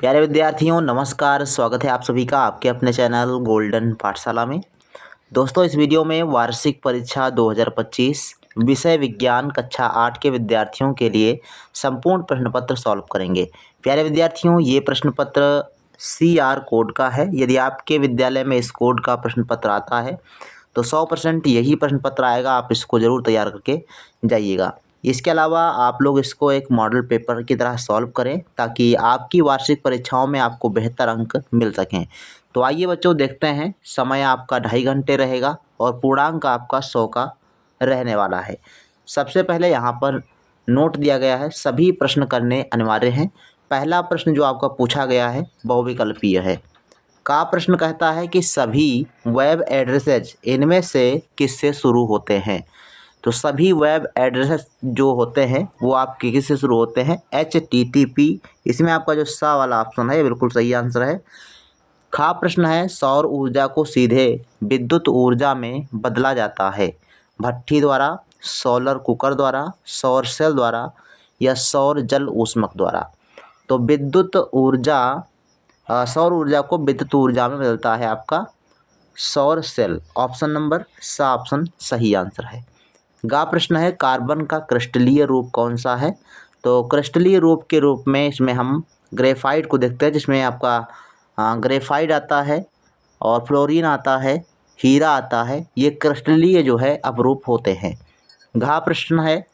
प्यारे विद्यार्थियों नमस्कार। स्वागत है आप सभी का आपके अपने चैनल गोल्डन पाठशाला में। दोस्तों इस वीडियो में वार्षिक परीक्षा 2025 विषय विज्ञान कक्षा 8 के विद्यार्थियों के लिए संपूर्ण प्रश्न पत्र सॉल्व करेंगे। प्यारे विद्यार्थियों ये प्रश्न पत्र CR कोड का है। यदि आपके विद्यालय में इस कोड का प्रश्न पत्र आता है तो 100% यही प्रश्न पत्र आएगा। आप इसको ज़रूर तैयार करके जाइएगा। इसके अलावा आप लोग इसको एक मॉडल पेपर की तरह सॉल्व करें ताकि आपकी वार्षिक परीक्षाओं में आपको बेहतर अंक मिल सकें। तो आइए बच्चों देखते हैं। समय आपका 2.5 घंटे रहेगा और पूर्णांक आपका 100 का रहने वाला है। सबसे पहले यहाँ पर नोट दिया गया है, सभी प्रश्न करने अनिवार्य हैं। पहला प्रश्न जो आपका पूछा गया है बहुविकल्पीय है। का प्रश्न कहता है कि सभी वेब एड्रेसेज इनमें से किससे शुरू होते हैं। तो सभी वेब एड्रेसेस जो होते हैं वो आपके किससे शुरू होते हैं, HTTP। इसमें आपका जो सा वाला ऑप्शन है ये बिल्कुल सही आंसर है। खा प्रश्न है सौर ऊर्जा को सीधे विद्युत ऊर्जा में बदला जाता है भट्ठी द्वारा, सोलर कुकर द्वारा, सौर सेल द्वारा या सौर जल ऊष्मक द्वारा। तो विद्युत ऊर्जा सौर ऊर्जा को विद्युत ऊर्जा में बदलता है आपका सौर सेल। ऑप्शन नंबर सा ऑप्शन सही आंसर है। गा प्रश्न है कार्बन का क्रिस्टलीय रूप कौन सा है। तो क्रिस्टलीय रूप के रूप में इसमें हम ग्रेफाइट को देखते हैं, जिसमें आपका ग्रेफाइट आता है और फ्लोरीन आता है, हीरा आता है। ये क्रिस्टलीय जो है अपरूप होते हैं। घा प्रश्न है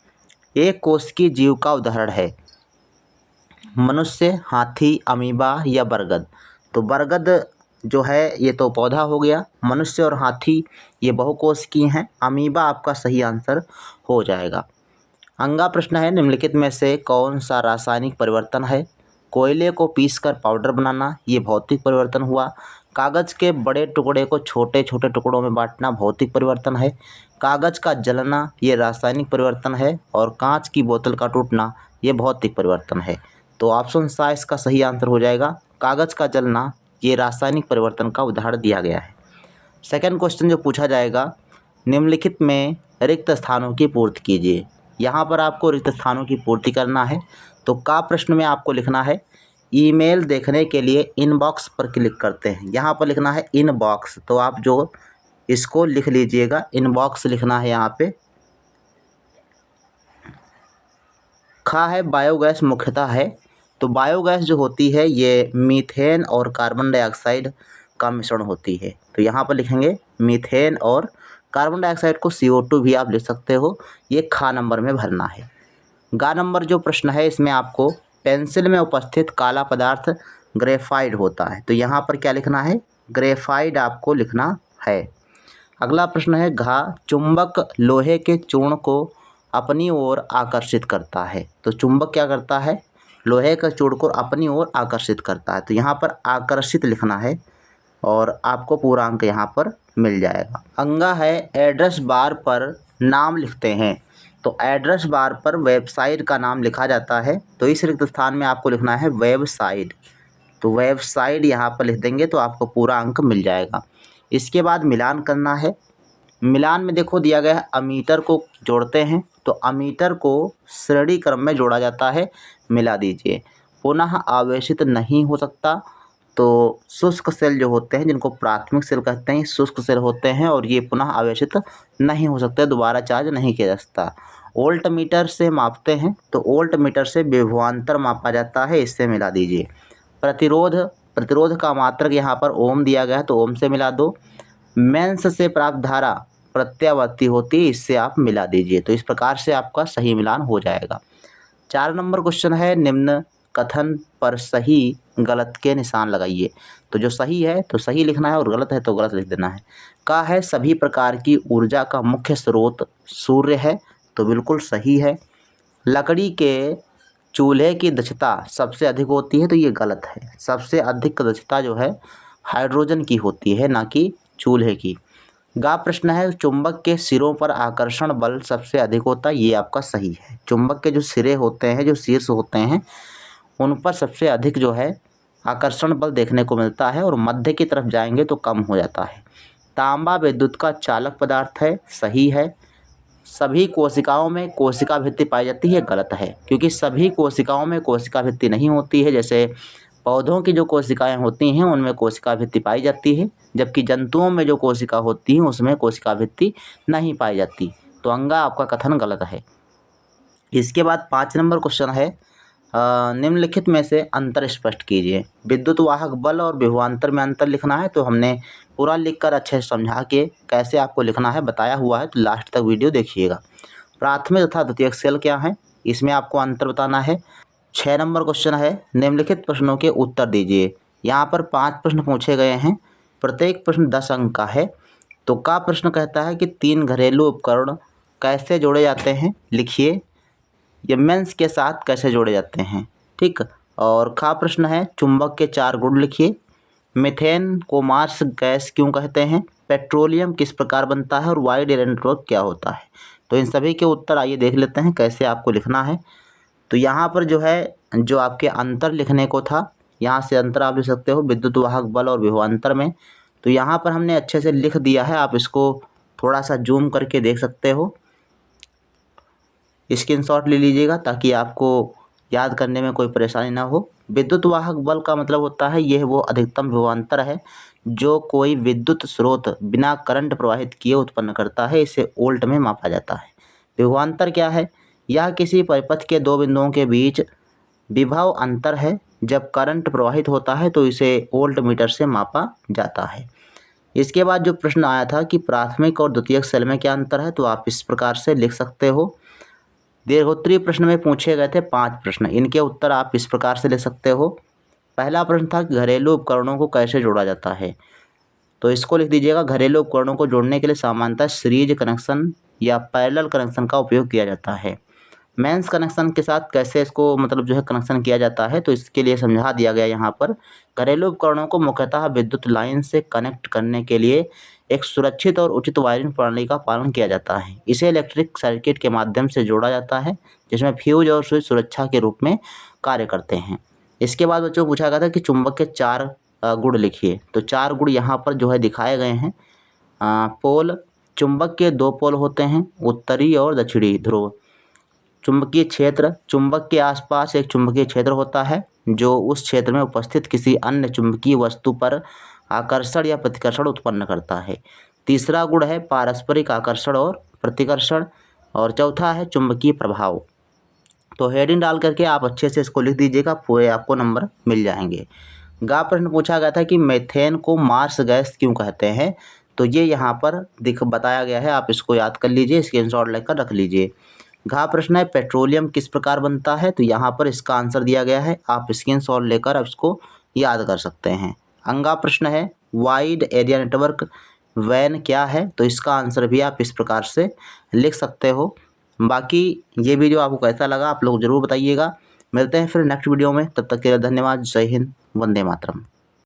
एक कोशिकीय जीव का उदाहरण है मनुष्य, हाथी, अमीबा या बरगद। तो बरगद जो है ये तो पौधा हो गया, मनुष्य और हाथी ये बहुकोशिकीय हैं। अमीबा आपका सही आंसर हो जाएगा। अंगा प्रश्न है निम्नलिखित में से कौन सा रासायनिक परिवर्तन है। कोयले को पीसकर पाउडर बनाना ये भौतिक परिवर्तन हुआ। कागज़ के बड़े टुकड़े को छोटे छोटे टुकड़ों में बांटना भौतिक परिवर्तन है। कागज़ का जलना ये रासायनिक परिवर्तन है और कांच की बोतल का टूटना ये भौतिक परिवर्तन है। तो ऑप्शन सा इसका सही आंसर हो जाएगा। कागज़ का जलना ये रासायनिक परिवर्तन का उदाहरण दिया गया है। सेकंड क्वेश्चन जो पूछा जाएगा निम्नलिखित में रिक्त स्थानों की पूर्ति कीजिए। यहाँ पर आपको रिक्त स्थानों की पूर्ति करना है। तो का प्रश्न में आपको लिखना है ईमेल देखने के लिए इनबॉक्स पर क्लिक करते हैं। यहाँ पर लिखना है इनबॉक्स, तो आप जो इसको लिख लीजिएगा, इनबॉक्स लिखना है यहाँ पे। खा है बायोगैस मुख्यतः है। तो बायोगैस जो होती है ये मीथेन और कार्बन डाइऑक्साइड का मिश्रण होती है। तो यहाँ पर लिखेंगे मीथेन और कार्बन डाइऑक्साइड को CO2 भी आप लिख सकते हो। ये खा नंबर में भरना है। गा नंबर जो प्रश्न है इसमें आपको पेंसिल में उपस्थित काला पदार्थ ग्रेफाइट होता है। तो यहाँ पर क्या लिखना है, ग्रेफाइट आपको लिखना है। अगला प्रश्न है घा चुंबक लोहे के चूर्ण को अपनी ओर आकर्षित करता है। तो चुंबक क्या करता है, लोहे का चूर्ण को अपनी ओर आकर्षित करता है। तो यहाँ पर आकर्षित लिखना है और आपको पूरा अंक यहाँ पर मिल जाएगा। अंगा है एड्रेस बार पर नाम लिखते हैं। तो एड्रेस बार पर वेबसाइट का नाम लिखा जाता है। तो इस रिक्त स्थान में आपको लिखना है वेबसाइट। तो वेबसाइट यहाँ पर लिख देंगे तो आपको पूरा अंक मिल जाएगा। इसके बाद मिलान करना है। मिलान में देखो दिया गया है अमीटर को जोड़ते हैं। तो अमीटर को श्रेणी क्रम में जोड़ा जाता है, मिला दीजिए। पुनः आवेशित नहीं हो सकता। तो शुष्क सेल जो होते हैं जिनको प्राथमिक सेल कहते हैं, शुष्क सेल होते हैं और ये पुनः आवेशित नहीं हो सकते, दोबारा चार्ज नहीं किया जा सकता। वोल्ट मीटर से मापते हैं। तो वोल्ट मीटर से विभवांतर मापा जाता है, इससे मिला दीजिए। प्रतिरोध का मात्रक यहाँ पर ओम दिया गया है तो ओम से मिला दो। मेंस से प्राप्त धारा प्रत्यावर्ती होती है, इससे आप मिला दीजिए। तो इस प्रकार से आपका सही मिलान हो जाएगा। 4 नंबर क्वेश्चन है निम्न कथन पर सही गलत के निशान लगाइए। तो जो सही है तो सही लिखना है और गलत है तो गलत लिख देना है। का है सभी प्रकार की ऊर्जा का मुख्य स्रोत सूर्य है। तो बिल्कुल सही है। लकड़ी के चूल्हे की दक्षता सबसे अधिक होती है। तो ये गलत है। सबसे अधिक दक्षता जो है हाइड्रोजन की होती है, ना कि चूल्हे की। गा प्रश्न है चुंबक के सिरों पर आकर्षण बल सबसे अधिक होता है। ये आपका सही है। चुंबक के जो सिरे होते हैं, जो शीर्ष होते हैं, उन पर सबसे अधिक जो है आकर्षण बल देखने को मिलता है और मध्य की तरफ जाएंगे तो कम हो जाता है। तांबा विद्युत का चालक पदार्थ है, सही है। सभी कोशिकाओं में कोशिका भित्ति पाई जाती है, गलत है, क्योंकि सभी कोशिकाओं में कोशिका भित्ति नहीं होती है। जैसे पौधों की जो कोशिकाएं होती हैं उनमें कोशिका भित्ति पाई जाती है, जबकि जंतुओं में जो कोशिका होती हैं उसमें कोशिका भित्ति नहीं पाई जाती। तो अंगा आपका कथन गलत है। इसके बाद 5 नंबर क्वेश्चन है, निम्नलिखित में से अंतर स्पष्ट कीजिए। विद्युत वाहक बल और विभवांतर में अंतर लिखना है, तो हमने पूरा लिखकर अच्छे से समझा के कैसे आपको लिखना है बताया हुआ है, तो लास्ट तक वीडियो देखिएगा। प्राथमिक तथा द्वितीयक सेल क्या है, इसमें आपको अंतर बताना है। 6 नंबर क्वेश्चन है, निम्नलिखित प्रश्नों के उत्तर दीजिए। यहाँ पर 5 प्रश्न पूछे गए हैं, प्रत्येक प्रश्न 10 अंक का है। तो का प्रश्न कहता है कि 3 घरेलू उपकरण कैसे जोड़े जाते हैं, लिखिए। ये मेंस के साथ कैसे जोड़े जाते हैं, ठीक। और खा प्रश्न है, चुंबक के 4 गुण लिखिए। मीथेन को मार्स गैस क्यों कहते हैं, पेट्रोलियम किस प्रकार बनता है और वाइड एरिया नेटवर्क क्या होता है। तो इन सभी के उत्तर आइए देख लेते हैं कैसे आपको लिखना है। तो यहाँ पर जो है, जो आपके अंतर लिखने को था, यहाँ से अंतर आप लिख सकते हो विद्युत वाहक बल और विभवांतर में। तो यहाँ पर हमने अच्छे से लिख दिया है, आप इसको थोड़ा सा जूम करके देख सकते हो। स्क्रीनशॉट ले लीजिएगा ताकि आपको याद करने में कोई परेशानी ना हो। विद्युत वाहक बल का मतलब होता है, यह वो अधिकतम विभवांतर है जो कोई विद्युत स्रोत बिना करंट प्रवाहित किए उत्पन्न करता है, इसे वोल्ट में मापा जाता है। विभवांतर क्या है, यह किसी परिपथ के 2 बिंदुओं के बीच विभव अंतर है। जब करंट प्रवाहित होता है तो इसे वोल्ट मीटर से मापा जाता है। इसके बाद जो प्रश्न आया था कि प्राथमिक और द्वितीयक सेल में क्या अंतर है, तो आप इस प्रकार से लिख सकते हो। दीर्घोत्तरीय प्रश्न में पूछे गए थे 5 प्रश्न, इनके उत्तर आप इस प्रकार से ले सकते हो। पहला प्रश्न था घरेलू उपकरणों को कैसे जोड़ा जाता है, तो इसको लिख दीजिएगा। घरेलू उपकरणों को जोड़ने के लिए सामान्यतः सीरीज कनेक्शन या पैरेलल कनेक्शन का उपयोग किया जाता है। मेंस कनेक्शन के साथ कैसे इसको मतलब जो है कनेक्शन किया जाता है, तो इसके लिए समझा दिया गया यहाँ पर। घरेलू उपकरणों को मुख्यतः विद्युत लाइन से कनेक्ट करने के लिए एक सुरक्षित और उचित वायरिंग प्रणाली का पालन किया जाता है। इसे इलेक्ट्रिक सर्किट के माध्यम से जोड़ा जाता है, जिसमें फ्यूज और स्विच सुरक्षा के रूप में कार्य करते हैं। इसके बाद बच्चों को पूछा गया था कि चुंबक के 4 गुण लिखिए। तो 4 गुण यहाँ पर जो है दिखाए गए हैं। पोल, चुंबक के 2 पोल होते हैं, उत्तरी और दक्षिणी ध्रुव। चुंबकीय क्षेत्र, चुंबक के आसपास एक चुंबकीय क्षेत्र होता है जो उस क्षेत्र में उपस्थित किसी अन्य चुंबकीय वस्तु पर आकर्षण या प्रतिकर्षण उत्पन्न करता है। तीसरा गुण है पारस्परिक आकर्षण और प्रतिकर्षण, और चौथा है चुंबकीय प्रभाव। तो हेडिंग डाल करके आप अच्छे से इसको लिख दीजिएगा, पूरे आपको नंबर मिल जाएंगे। गा प्रश्न पूछा गया था कि मीथेन को मार्स गैस क्यों कहते हैं, तो ये यहाँ पर बताया गया है, आप इसको याद कर लीजिए, स्क्रीनशॉट लेकर रख लीजिए। घा प्रश्न है पेट्रोलियम किस प्रकार बनता है, तो यहाँ पर इसका आंसर दिया गया है, आप स्क्रीनशॉट लेकर अब इसको याद कर सकते हैं। अंगा प्रश्न है वाइड एरिया नेटवर्क वैन क्या है, तो इसका आंसर भी आप इस प्रकार से लिख सकते हो। बाकी ये वीडियो आपको कैसा लगा आप लोग ज़रूर बताइएगा। मिलते हैं फिर नेक्स्ट वीडियो में, तब तक के लिए धन्यवाद। जय हिंद, वंदे मातरम।